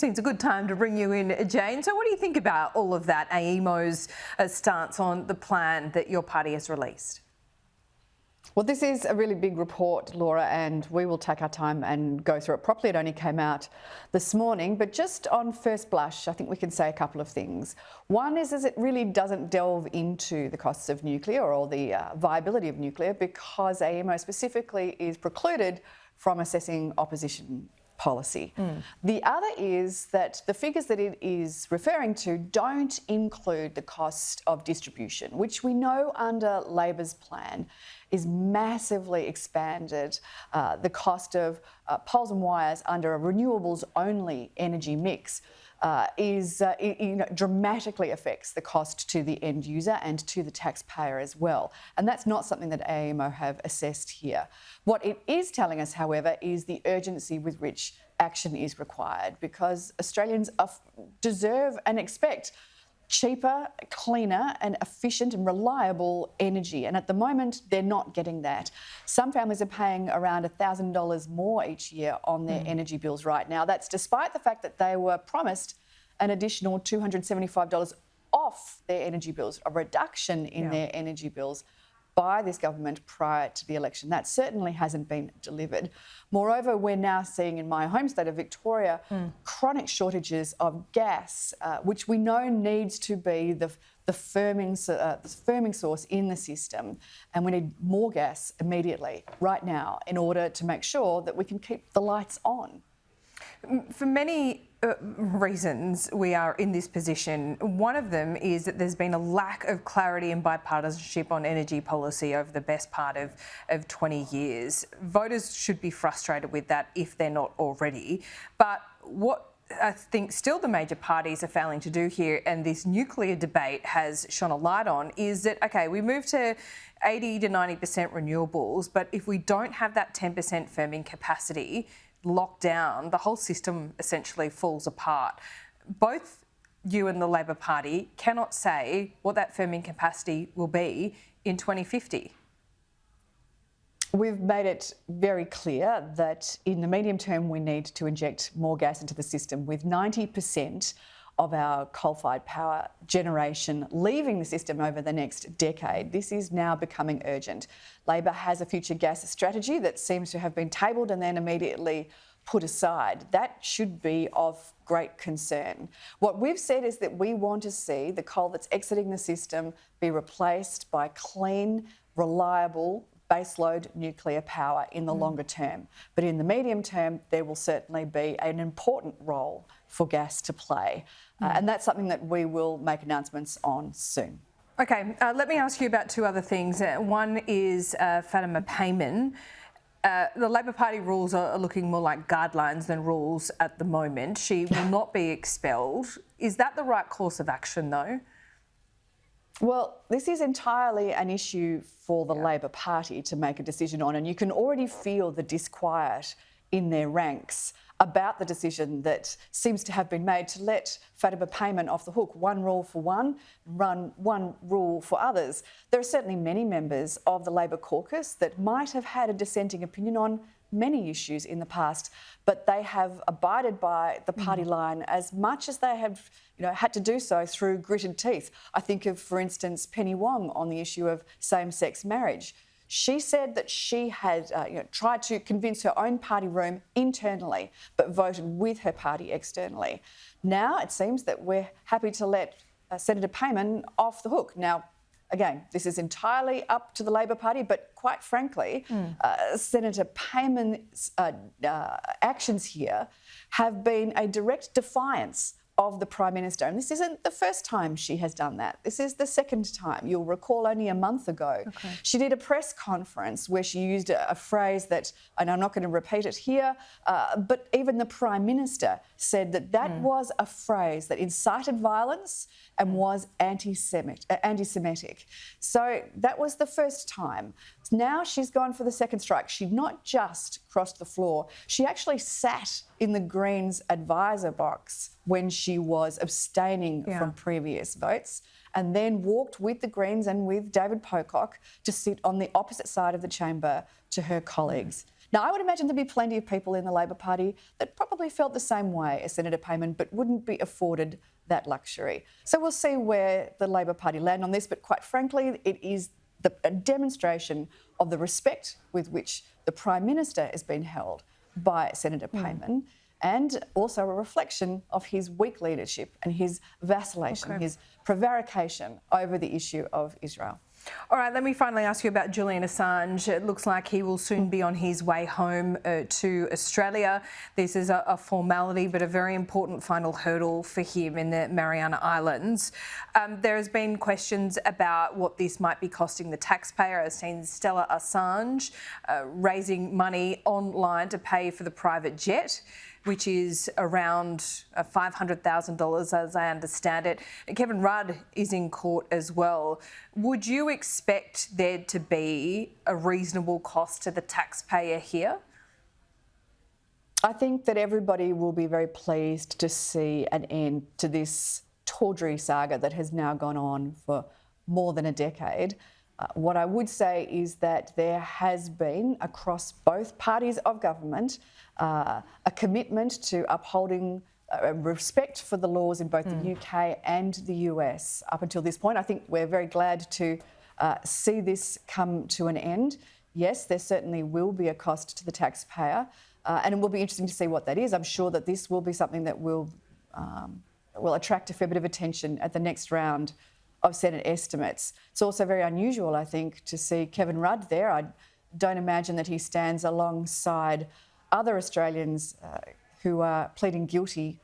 Seems a good time to bring you in, Jane. So what do you think about all of that, AEMO's stance on the plan that your party has released? Well, this is a really big report, Laura, and we will take our time and go through it properly. It only came out this morning, but just on first blush, I think we can say a couple of things. One is it really doesn't delve into the costs of nuclear or the viability of nuclear, because AEMO specifically is precluded from assessing opposition policy. The other is that the figures that it is referring to don't include the cost of distribution, which we know under Labor's plan is massively expanded. The cost of poles and wires under a renewables-only energy mix dramatically affects the cost to the end user and to the taxpayer as well. And that's not something that AEMO have assessed here. What it is telling us, however, is the urgency with which action is required, because Australians deserve and expect cheaper, cleaner and efficient and reliable energy. And at the moment, they're not getting that. Some families are paying around $1,000 more each year on their energy bills right now. That's despite the fact that they were promised an additional $275 off their energy bills, a reduction in their energy bills by this government prior to the election. That certainly hasn't been delivered. Moreover, we're now seeing in my home state of Victoria chronic shortages of gas, which we know needs to be the firming source in the system. And we need more gas immediately, right now, in order to make sure that we can keep the lights on. For many reasons we are in this position. One of them is that there's been a lack of clarity and bipartisanship on energy policy over the best part of 20 years. Voters should be frustrated with that if they're not already. But what I think still the major parties are failing to do here, and this nuclear debate has shone a light on, is that, OK, we move to 80 to 90% renewables, but if we don't have that 10% firming capacity locked down, the whole system essentially falls apart. Both you and the Labor Party cannot say what that firming capacity will be in 2050. We've made it very clear that in the medium term we need to inject more gas into the system, with 90% of our coal-fired power generation leaving the system over the next decade. This is now becoming urgent. Labor has a future gas strategy that seems to have been tabled and then immediately put aside. That should be of great concern. What we've said is that we want to see the coal that's exiting the system be replaced by clean, reliable, baseload nuclear power in the longer term. But in the medium term, there will certainly be an important role for gas to play. And that's something that we will make announcements on soon. OK, let me ask you about two other things. One is Fatima Payman. The Labor Party rules are looking more like guidelines than rules at the moment. She will not be expelled. Is that the right course of action, though? Well, this is entirely an issue for the Labor Party to make a decision on, and you can already feel the disquiet in their ranks about the decision that seems to have been made to let Fatima Payman off the hook. One rule for one, run one rule for others. There are certainly many members of the Labor caucus that might have had a dissenting opinion on many issues in the past, but they have abided by the party line as much as they have had to do so through gritted teeth. I think of, for instance, Penny Wong on the issue of same-sex marriage. She said that she had tried to convince her own party room internally, but voted with her party externally. Now it seems that we're happy to let Senator Payman off the hook. Now, again, this is entirely up to the Labor Party, but quite frankly, Senator Payman's actions here have been a direct defiance of the Prime Minister. And this isn't the first time she has done that. This is the second time. You'll recall only a month ago, she did a press conference where she used a phrase that, and I'm not going to repeat it here, but even the Prime Minister said that that was a phrase that incited violence and was anti-Semitic. So that was the first time. Now she's gone for the second strike. She not just crossed the floor, she actually sat in the Greens advisor box when she was abstaining from previous votes, and then walked with the Greens and with David Pocock to sit on the opposite side of the chamber to her colleagues. Now, I would imagine there'd be plenty of people in the Labor Party that probably felt the same way as Senator Payman, but wouldn't be afforded that luxury. So we'll see where the Labor Party land on this, but quite frankly, it is a demonstration of the respect with which the Prime Minister has been held by Senator Payman, and also a reflection of his weak leadership and his vacillation, his prevarication over the issue of Israel. All right, let me finally ask you about Julian Assange. It looks like he will soon be on his way home to Australia. This is a formality, but a very important final hurdle for him in the Mariana Islands. There has been questions about what this might be costing the taxpayer. I've seen Stella Assange raising money online to pay for the private jet, which is around $500,000 as I understand it. Kevin Rudd is in court as well. Would you expect there to be a reasonable cost to the taxpayer here? I think that everybody will be very pleased to see an end to this tawdry saga that has now gone on for more than a decade. What I would say is that there has been, across both parties of government, a commitment to upholding respect for the laws in both the UK and the US up until this point. I think we're very glad to see this come to an end. Yes, there certainly will be a cost to the taxpayer, and it will be interesting to see what that is. I'm sure that this will be something that will attract a fair bit of attention at the next round of Senate estimates. It's also very unusual, I think, to see Kevin Rudd there. I don't imagine that he stands alongside other Australians who are pleading guilty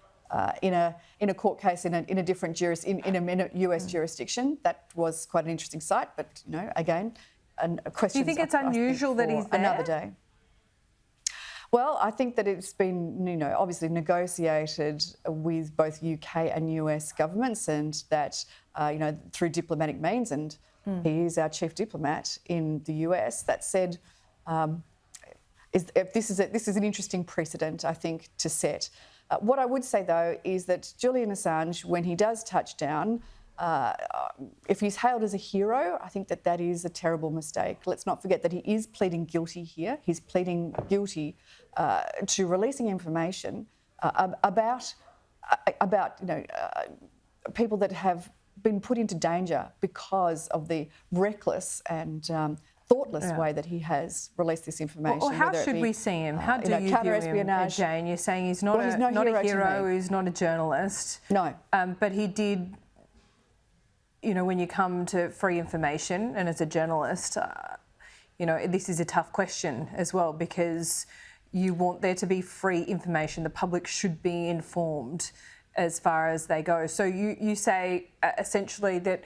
in a court case in a different in a US jurisdiction. That was quite an interesting sight, but again, a question. Do you think it's unusual that he's there? Another day. Well, I think that it's been, obviously negotiated with both UK and US governments, and that, through diplomatic means, and he is our chief diplomat in the US. That said, this is an interesting precedent, I think, to set. What I would say, though, is that Julian Assange, when he does touch down, if he's hailed as a hero, I think that is a terrible mistake. Let's not forget that he is pleading guilty here. He's pleading guilty to releasing information about people that have been put into danger because of the reckless and thoughtless way that he has released this information. Well, how should we see him? How do you view him, Jane? You're saying he's not a hero, he's not a journalist. No. But he did, when you come to free information, and as a journalist, this is a tough question as well, because you want there to be free information. The public should be informed as far as they go. So you say essentially that,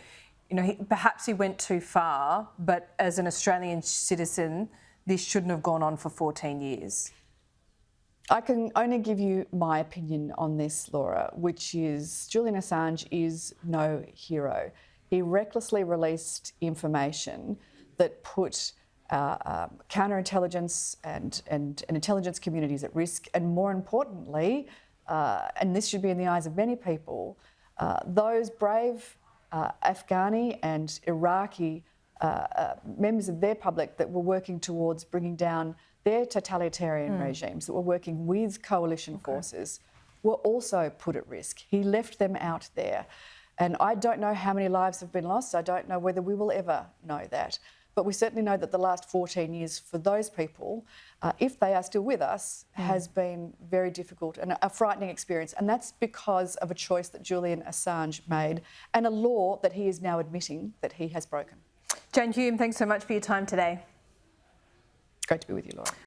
perhaps he went too far, but as an Australian citizen, this shouldn't have gone on for 14 years. I can only give you my opinion on this, Laura, which is Julian Assange is no hero. He recklessly released information that put counterintelligence and intelligence communities at risk, and more importantly, and this should be in the eyes of many people, those brave Afghani and Iraqi members of their public that were working towards bringing down their totalitarian regimes, that were working with coalition forces, were also put at risk. He left them out there. And I don't know how many lives have been lost. I don't know whether we will ever know that. But we certainly know that the last 14 years for those people, if they are still with us, has been very difficult and a frightening experience. And that's because of a choice that Julian Assange made and a law that he is now admitting that he has broken. Jane Hume, thanks so much for your time today. Great to be with you, Laura.